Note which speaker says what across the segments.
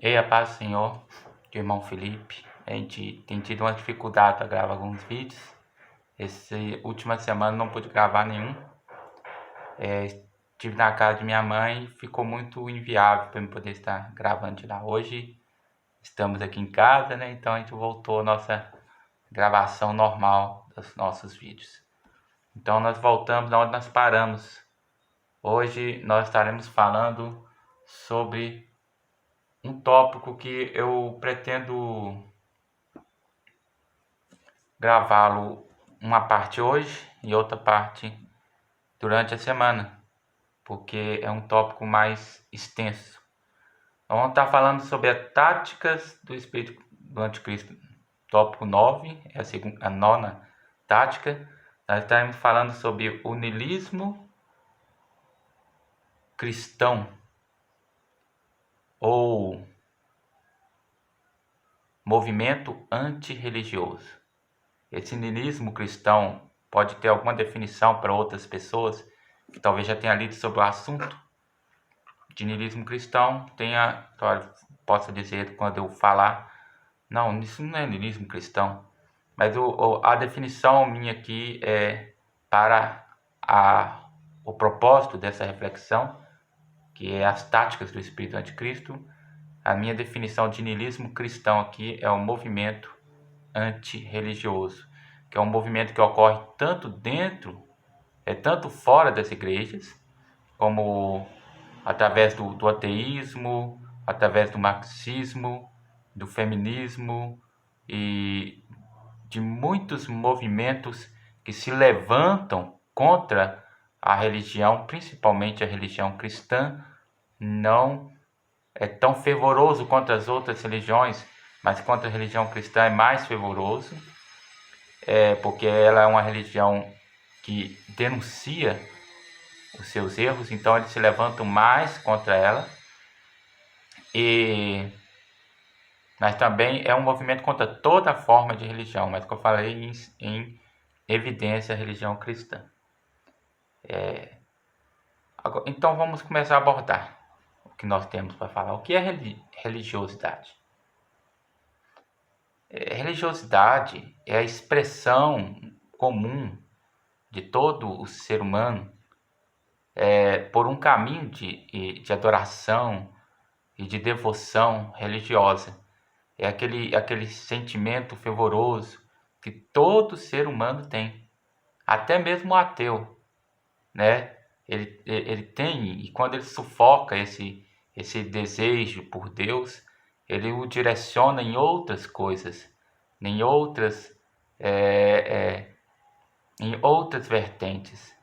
Speaker 1: Ei, a paz do Senhor, de irmão Felipe. A gente tem tido uma dificuldade para gravar alguns vídeos. Essa última semana não pude gravar nenhum. Estive na casa de minha mãe e ficou muito inviável para eu poder estar gravando de lá. Hoje estamos aqui em casa, né? Então a gente voltou à nossa gravação normal dos nossos vídeos. Então nós voltamos da onde nós paramos. Hoje nós estaremos falando sobre um tópico que eu pretendo gravá-lo uma parte hoje e outra parte durante a semana, porque é um tópico mais extenso. Vamos estar falando sobre as táticas do espírito do anticristo, tópico 9, é a nona tática. Nós estaremos falando sobre o niilismo cristão, ou movimento antirreligioso. Esse niilismo cristão pode ter alguma definição para outras pessoas que talvez já tenham lido sobre o assunto de niilismo cristão, possa dizer quando eu falar, não, isso não é niilismo cristão, mas a definição minha aqui é para o propósito dessa reflexão, que é as táticas do espírito anticristo. A minha definição de niilismo cristão aqui é um movimento antirreligioso, que é um movimento que ocorre tanto dentro, tanto fora das igrejas, como através do ateísmo, através do marxismo, do feminismo e de muitos movimentos que se levantam contra a religião, principalmente a religião cristã. Não é tão fervoroso contra as outras religiões, mas contra a religião cristã é mais fervoroso, porque ela é uma religião que denuncia os seus erros, então eles se levantam mais contra ela. Mas também é um movimento contra toda forma de religião, mas que eu falei em evidência a religião cristã. Então vamos começar a abordar o que nós temos para falar. O que é religiosidade? Religiosidade é a expressão comum de todo o ser humano por um caminho de adoração e de devoção religiosa. É aquele sentimento fervoroso que todo ser humano tem, até mesmo o ateu, né? Ele tem, e quando ele sufoca esse desejo por Deus, ele o direciona em outras coisas, em outras vertentes,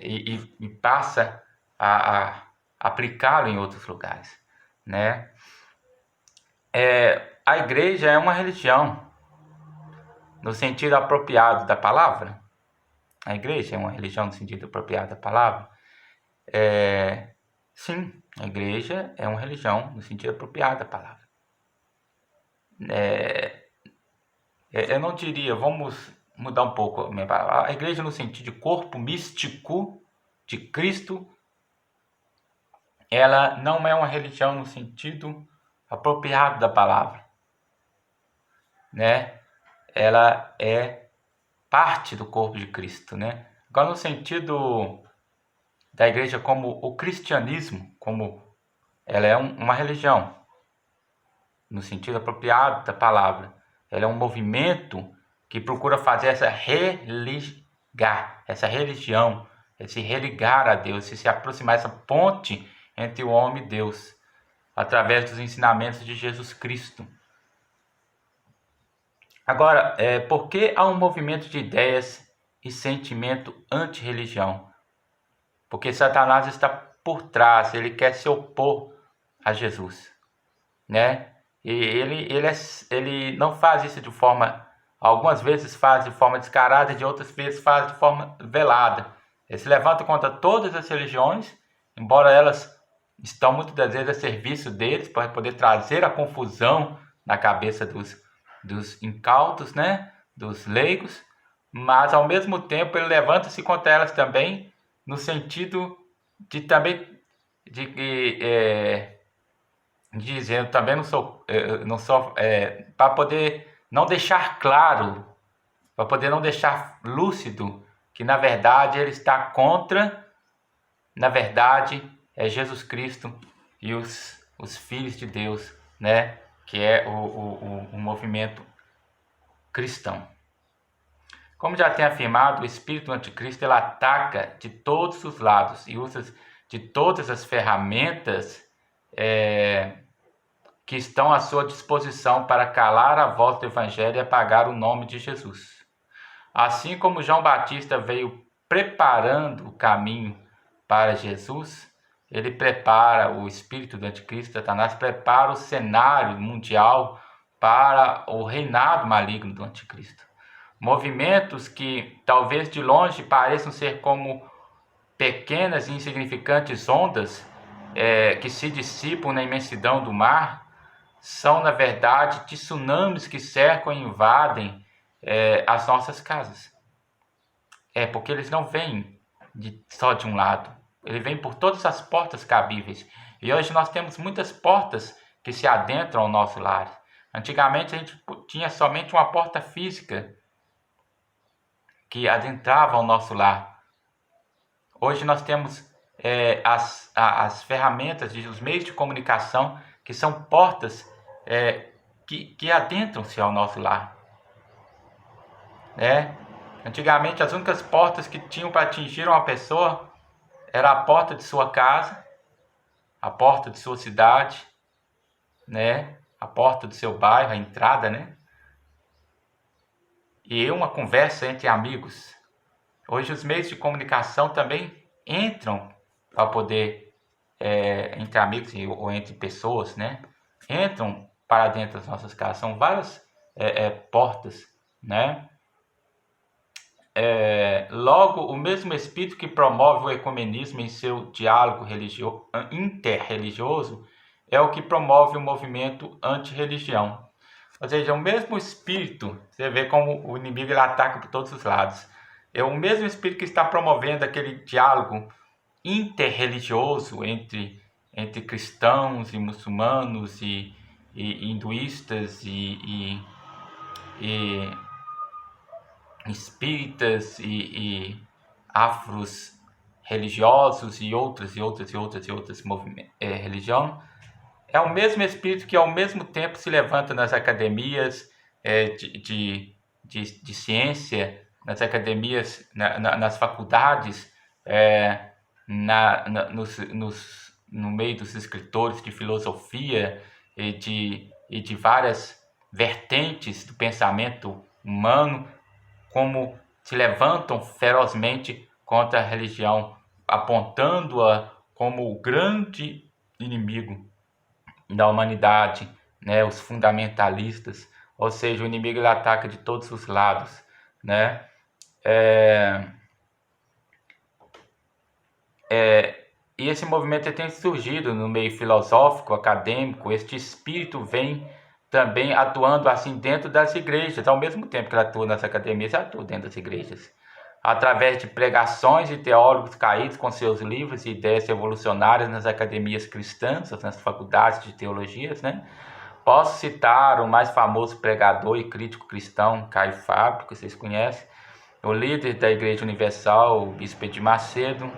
Speaker 1: e passa a aplicá-lo em outros lugares, né? A igreja é uma religião no sentido apropriado da palavra. A igreja é uma religião no sentido apropriado da palavra. Sim, a igreja é uma religião no sentido apropriado da palavra. Eu não diria, vamos mudar um pouco a minha palavra. A igreja no sentido de corpo místico de Cristo, ela não é uma religião no sentido apropriado da palavra, né? Ela é parte do corpo de Cristo, né? Agora, no sentido da igreja como o cristianismo, como ela é uma religião, no sentido apropriado da palavra, ela é um movimento que procura fazer essa religião, se religar a Deus, se aproximar, essa ponte entre o homem e Deus, através dos ensinamentos de Jesus Cristo. Agora, por que há um movimento de ideias e sentimento anti-religião? Porque Satanás está por trás, ele quer se opor a Jesus, né? E ele não faz isso de forma, algumas vezes faz de forma descarada, de outras vezes faz de forma velada. Ele se levanta contra todas as religiões, embora elas estão muitas das vezes a serviço deles, para poder trazer a confusão na cabeça dos incautos, né? Dos leigos, mas ao mesmo tempo ele levanta-se contra elas também, no sentido de também dizendo também não sou para poder não deixar claro, para poder não deixar lúcido que na verdade ele está contra, na verdade é Jesus Cristo e os filhos de Deus, né? Que é o movimento cristão. Como já tenho afirmado, o espírito do anticristo ele ataca de todos os lados e usa de todas as ferramentas que estão à sua disposição para calar a voz do evangelho e apagar o nome de Jesus. Assim como João Batista veio preparando o caminho para Jesus, ele prepara, o espírito do anticristo, Satanás, prepara o cenário mundial para o reinado maligno do anticristo. Movimentos que talvez de longe pareçam ser como pequenas e insignificantes ondas que se dissipam na imensidão do mar, são na verdade tsunamis que cercam e invadem as nossas casas. Porque eles não vêm só de um lado, ele vem por todas as portas cabíveis. E hoje nós temos muitas portas que se adentram ao nosso lar. Antigamente a gente tinha somente uma porta física que adentrava ao nosso lar. Hoje nós temos as ferramentas, os meios de comunicação que são portas que adentram-se ao nosso lar. Antigamente as únicas portas que tinham para atingir uma pessoa era a porta de sua casa, a porta de sua cidade, a porta do seu bairro, a entrada, e uma conversa entre amigos. Hoje os meios de comunicação também entram para poder, entre amigos ou entre pessoas, entram para dentro das nossas casas. São várias portas, logo, o mesmo espírito que promove o ecumenismo em seu diálogo interreligioso é o que promove o movimento anti-religião. Ou seja, o mesmo espírito, você vê como o inimigo ele ataca por todos os lados. É o mesmo espírito que está promovendo aquele diálogo interreligioso entre cristãos e muçulmanos e hinduístas e espíritas e afros religiosos e outras religiões. É o mesmo espírito que ao mesmo tempo se levanta nas academias de ciência, nas academias, nas faculdades, no meio dos escritores de filosofia e de várias vertentes do pensamento humano, como se levantam ferozmente contra a religião, apontando-a como o grande inimigo da humanidade, os fundamentalistas. Ou seja, o inimigo ele ataca de todos os lados, e esse movimento tem surgido no meio filosófico, acadêmico. Este espírito vem também atuando assim dentro das igrejas, ao mesmo tempo que ele atua nas academias, ele atua dentro das igrejas, através de pregações de teólogos caídos com seus livros e ideias revolucionárias nas academias cristãs, nas faculdades de teologias, Posso citar o mais famoso pregador e crítico cristão, Caio Fábio, que vocês conhecem, o líder da Igreja Universal, o Bispo Edir Macedo.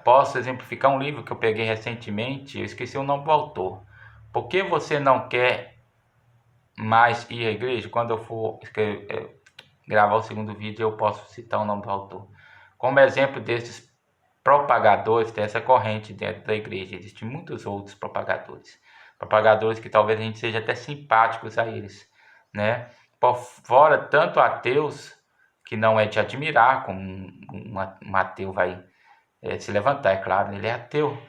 Speaker 1: Posso exemplificar um livro que eu peguei recentemente, eu esqueci o nome do autor. Por que você não quer mais ir à igreja? Quando eu for gravar o segundo vídeo, eu posso citar o nome do autor. Como exemplo desses propagadores dessa corrente dentro da igreja, existem muitos outros propagadores que talvez a gente seja até simpáticos a eles, Por fora, tanto ateus, que não é de admirar, como um ateu vai se levantar, é claro, ele é ateu,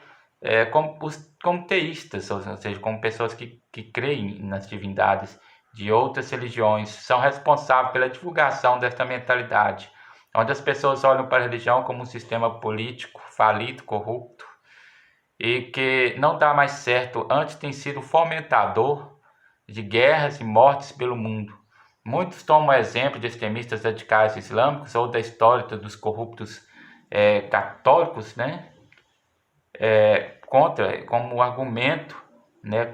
Speaker 1: como teístas, ou seja, como pessoas que creem nas divindades de outras religiões, são responsáveis pela divulgação desta mentalidade, onde as pessoas olham para a religião como um sistema político falido, corrupto, e que não dá mais certo. Antes tem sido fomentador de guerras e mortes pelo mundo. Muitos tomam exemplo de extremistas radicais islâmicos ou da história dos corruptos católicos, contra, como argumento né,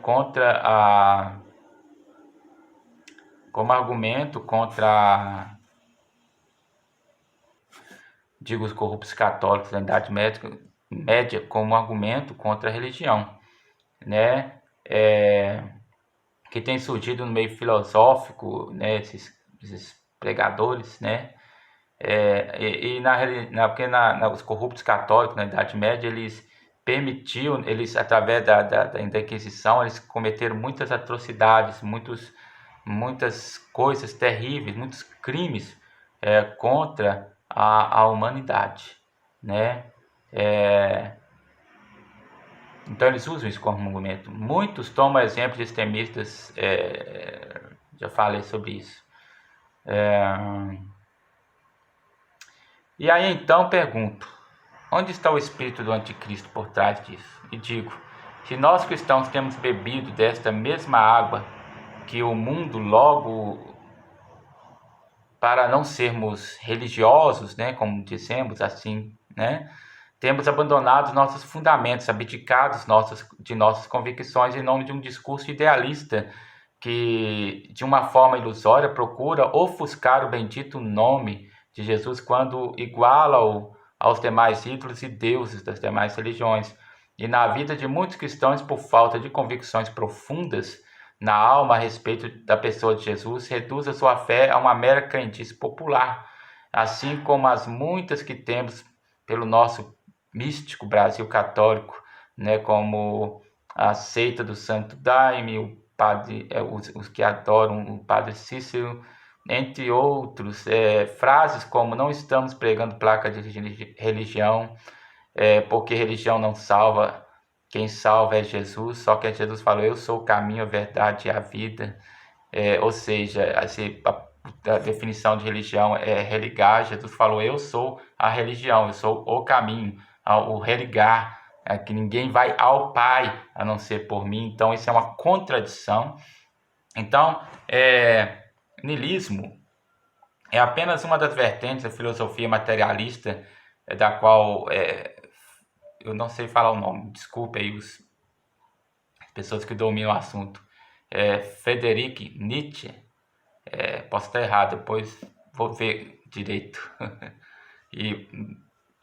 Speaker 1: como argumento digo, os corruptos católicos da Idade Média como argumento contra a religião, né, que tem surgido no meio filosófico, né, esses pregadores, né, porque os corruptos católicos na Idade Média, eles permitiam, através da Inquisição, eles cometeram muitas atrocidades, muitas coisas terríveis, muitos crimes contra a humanidade, né? Então eles usam isso como argumento. Muitos tomam exemplo de extremistas, já falei sobre isso. E aí então pergunto, onde está o espírito do anticristo por trás disso? E digo, se nós cristãos temos bebido desta mesma água que o mundo logo, para não sermos religiosos, né, como dissemos assim, né, temos abandonado nossos fundamentos, abdicados de nossas convicções em nome de um discurso idealista que, de uma forma ilusória, procura ofuscar o bendito nome de Jesus quando iguala-o aos demais ídolos e deuses das demais religiões. E na vida de muitos cristãos, por falta de convicções profundas na alma a respeito da pessoa de Jesus, reduz a sua fé a uma mera crendice popular, assim como as muitas que temos pelo nosso místico Brasil católico, né, como a seita do Santo Daime, o padre, os que adoram o Padre Cícero, entre outros, frases como não estamos pregando placa de religião, porque religião não salva, quem salva é Jesus, só que Jesus falou, eu sou o caminho, a verdade e a vida, ou seja, a definição de religião é religar, Jesus falou, eu sou a religião, eu sou o caminho, o religar, que ninguém vai ao Pai a não ser por mim, então isso é uma contradição. Então, niilismo é apenas uma das vertentes da filosofia materialista, da qual eu não sei falar o nome, desculpe aí as pessoas que dominam o assunto, Friedrich Nietzsche, posso estar errado, depois vou ver direito e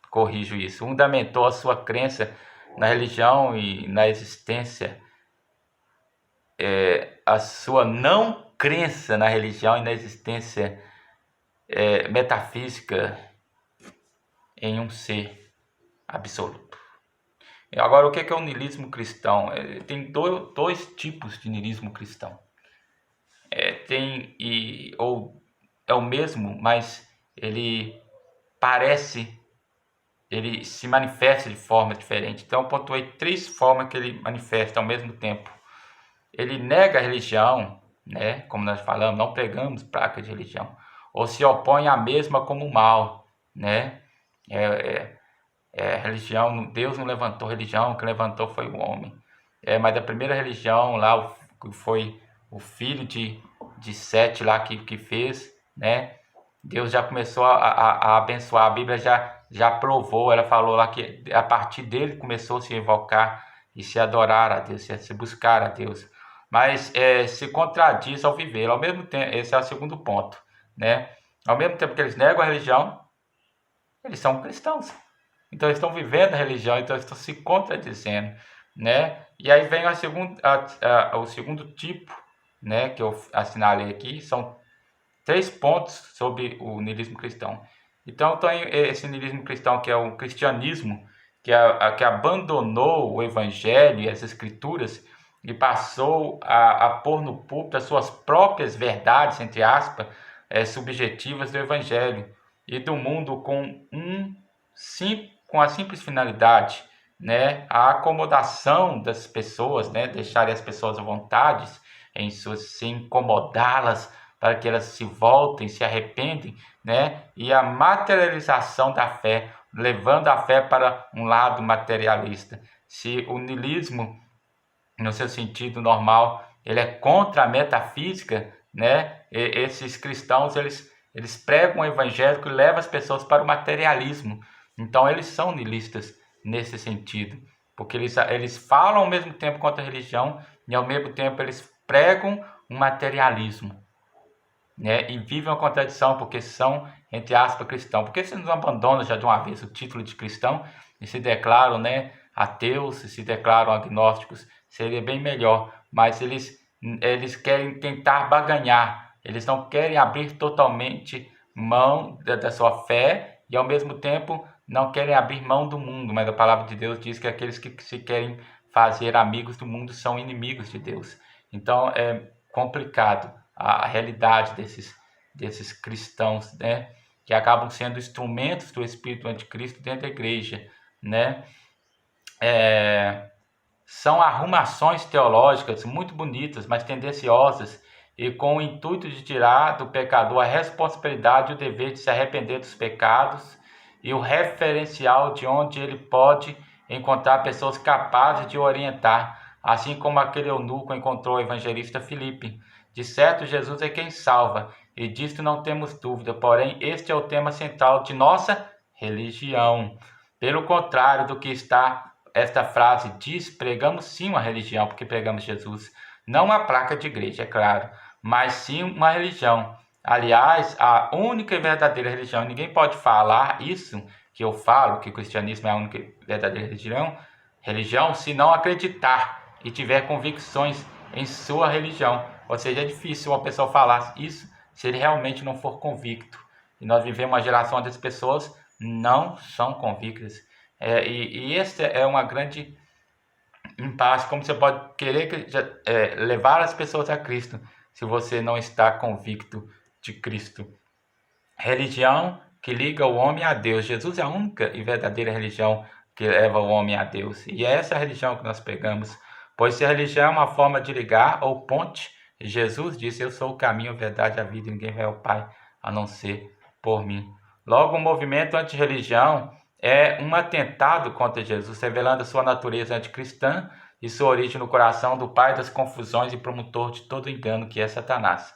Speaker 1: corrijo isso, fundamentou a sua crença na religião e na existência, a sua não crença na religião e na existência metafísica em um ser absoluto. Agora, o que é o niilismo cristão? Tem dois tipos de niilismo cristão. Ou é o mesmo, mas ele se manifesta de forma diferente. Então, eu pontuei 3 formas que ele manifesta ao mesmo tempo. Ele nega a religião, né? Como nós falamos, não pregamos placa de religião. Ou se opõe à mesma como mal, né? Religião, Deus não levantou religião, o que levantou foi o homem. Mas a primeira religião lá, foi o filho de Sete lá que fez, né? Deus já começou a abençoar, a Bíblia já provou, ela falou lá que a partir dele começou a se invocar e se adorar a Deus, se buscar a Deus. Mas se contradiz ao viver, ao mesmo tempo, esse é o segundo ponto, né? Ao mesmo tempo que eles negam a religião, eles são cristãos. Então eles estão vivendo a religião, então eles estão se contradizendo, né? E aí vem o segundo tipo, né, que eu assinalei aqui, são 3 pontos sobre o niilismo cristão. Então tem esse niilismo cristão que é o cristianismo, que abandonou o evangelho e as escrituras e passou a pôr no púlpito as suas próprias verdades, entre aspas, subjetivas do evangelho e do mundo com a simples finalidade, né, a acomodação das pessoas, né, deixarem as pessoas à vontade, sem incomodá-las, para que elas se voltem, se arrependem, né, e a materialização da fé, levando a fé para um lado materialista. Se o niilismo, no seu sentido normal, ele é contra a metafísica, né, esses cristãos, eles pregam o evangelho que leva as pessoas para o materialismo. Então, eles são niilistas nesse sentido. porque eles falam ao mesmo tempo contra a religião e ao mesmo tempo eles pregam um materialismo, né? E vivem uma contradição porque são, entre aspas, cristãos. Porque se não abandonam já de uma vez o título de cristão e se declaram, né, ateus, se declaram agnósticos, seria bem melhor. Mas eles querem tentar barganhar, eles não querem abrir totalmente mão da sua fé e ao mesmo tempo não querem abrir mão do mundo. Mas a palavra de Deus diz que aqueles que se querem fazer amigos do mundo são inimigos de Deus. Então é complicado a realidade desses cristãos, né, que acabam sendo instrumentos do espírito anticristo dentro da igreja, né? São arrumações teológicas muito bonitas, mas tendenciosas e com o intuito de tirar do pecador a responsabilidade e o dever de se arrepender dos pecados e o referencial de onde ele pode encontrar pessoas capazes de orientar, assim como aquele eunuco encontrou o evangelista Filipe. De certo, Jesus é quem salva, e disto não temos dúvida, porém este é o tema central de nossa religião. Pelo contrário do que está esta frase diz, pregamos sim uma religião, porque pregamos Jesus. Não uma placa de igreja, é claro, mas sim uma religião. Aliás, a única e verdadeira religião, ninguém pode falar isso que eu falo, que o cristianismo é a única e verdadeira religião, se não acreditar e tiver convicções em sua religião. Ou seja, é difícil uma pessoa falar isso se ele realmente não for convicto. E nós vivemos uma geração onde as pessoas não são convictas. E esse é uma grande impasse. Como você pode querer levar as pessoas a Cristo se você não está convicto de Cristo? Religião que liga o homem a Deus. Jesus é a única e verdadeira religião que leva o homem a Deus. E é essa religião que nós pegamos. Pois se a religião é uma forma de ligar ou ponte, Jesus disse: eu sou o caminho, a verdade e a vida, e ninguém vai ao Pai a não ser por mim. Logo, o movimento anti-religião é um atentado contra Jesus, revelando a sua natureza anticristã e sua origem no coração do pai das confusões e promotor de todo engano, que é Satanás.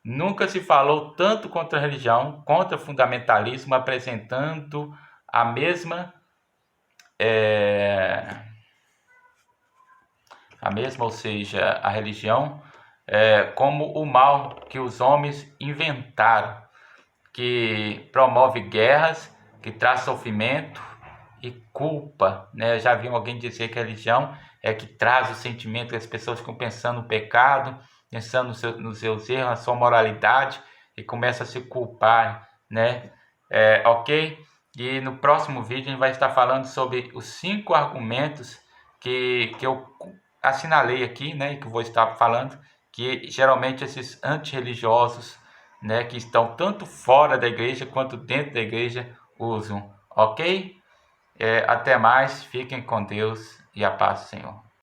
Speaker 1: Nunca se falou tanto contra a religião, contra o fundamentalismo, apresentando a mesma, ou seja, a religião como o mal que os homens inventaram, que promove guerras, que traz sofrimento e culpa, né? Já vi alguém dizer que a religião é que traz o sentimento que as pessoas ficam pensando no pecado, pensando nos seus erros, na sua moralidade e começam a se culpar, né? Ok? E no próximo vídeo a gente vai estar falando sobre os 5 argumentos que eu assinalei aqui, né? Que eu vou estar falando, que geralmente esses antirreligiosos, né, que estão tanto fora da igreja quanto dentro da igreja usam, ok? Até mais, fiquem com Deus e a paz do Senhor.